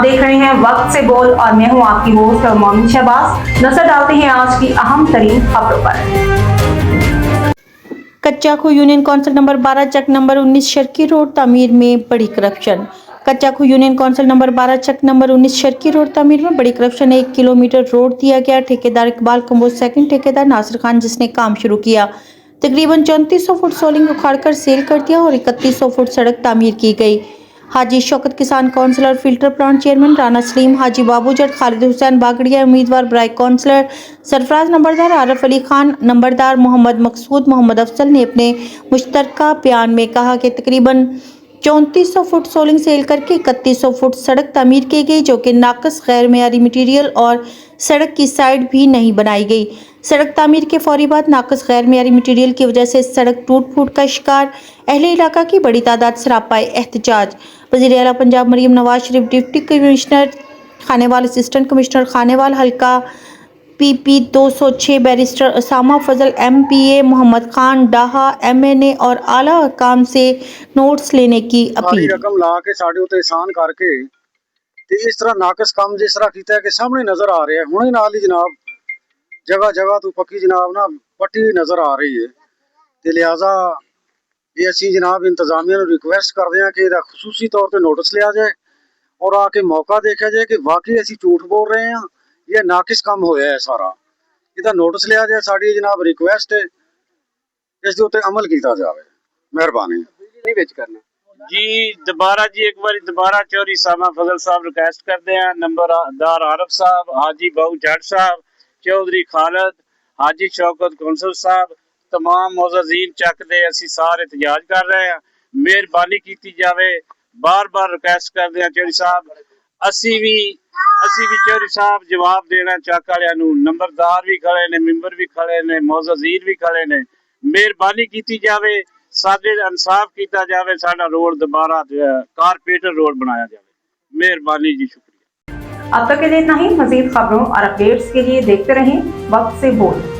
देख रहे हैं वक्त से बोल और मैं हूं आपकी होस्ट और मोमिन शहबाज। नजर डालते हैं आज की अहम तरीन खबरों पर। कच्चा खू यूनियन कौंसिल नंबर 12 चक नंबर 19 शर्की रोड तामीर में बड़ी करप्शन। कच्चा खू यूनियन कौंसिल नंबर 12 चक नंबर 19 शर्की रोड तामीर में बड़ी करप्शन। 1 किलोमीटर रोड दिया गया। ठेकेदार इकबाल कंबोज, सेकंड ठेकेदार नासिर खान जिसने काम शुरू किया, तकरीबन 3400 फुट सोलिंग उखाड़कर सेल कर दिया और 3100 फुट सड़क तामीर की गई। हाजी शौकत किसान councillor, filter plant chairman Rana Saleem, Haji Babu Jatt, Khalid Hussain Bagria उम्मीदवार बराए काउंसिलर, सरफराज नंबरदार, आरफ अली खान नंबरदार, मोहम्मद मकसूद, मोहम्मद अफजल ने अपने मुश्तरका बयान में कहा कि तकरीबन 3400 फुट सोलिंग सेल करके 3100 फुट सड़क तामीर की गई, जो कि नाकस गैर मेयारी मटीरियल और सड़क की साइड भी नहीं बनाई गई। सड़क तामीर के फौरी बाद नाकस गैर मेयारी मटीरियल की वजह से सड़क टूट फूट का शिकार। अहले इलाका की बड़ी तादाद सरापाए एहतजाज। वज़ीर आला Punjab Maryam Nawaz Sharif, deputy commissioner Khanewal, assistant commissioner Khanewal, हल्का PP 206 barrister Usama Fazal, MPA Mohammad Khan Daha, MNA और आला हकाम से नोट्स लेने की अपील। रकम ला के साढ़े उत्ते एहसान करके ते इस तरह नाकस काम जिस तरह कीता है कि सामने नजर आ रहा है। हुणे नाल ही जनाब जगह जगह तो पक्की जनाब ना पट्टी नजर आ रही है ते लिहाजा ये असी जनाब इंतजामिया नूं रिक्वेस्ट करते हैं कि खसूसी तौर पर नोटिस लिया जाए और आके मौका देखा जाए कि वाकई असी झूठ बोल रहे हैं या नाकिस काम होया है सारा। इहदा नोटिस लिया जाए, साड़ी जनाब रिक्वेस्ट है, इस दे उत्ते अमल किया जाए। मेहरबानी नहीं बेच करना जी। दोबारा जी एक बार दोबारा चौधरी सामा फजल साहब रिक्वेस्ट करते हैं, नंबरदार आरफ साहब, हाजी बाबू जट साहब, चौधरी खालिद, हाजी शौकत कौंसल साहब, तमाम मोअज़्ज़ीन चक दे असी सारे एहतजाज कर रहे हैं। मेहरबानी की जाए, बार बार रिक्वेस्ट करते हैं चौधरी साहब। असी भी चौधरी साहब जवाब देना चक वालियां नूं। नंबरदार भी खड़े ने, मैंबर भी खड़े ने, मोअज़्ज़ीन भी खड़े ने। मेहरबानी की जाए, साडे इंसाफ किया जाए, साडा रोड दोबारा कारपेटर रोड बनाया जाए। मेहरबानी जी, शुक्रिया। अब तक के लिए इतना ही। मजीद खबरों और अपडेट्स के लिए देखते रहें वक्त से बोल।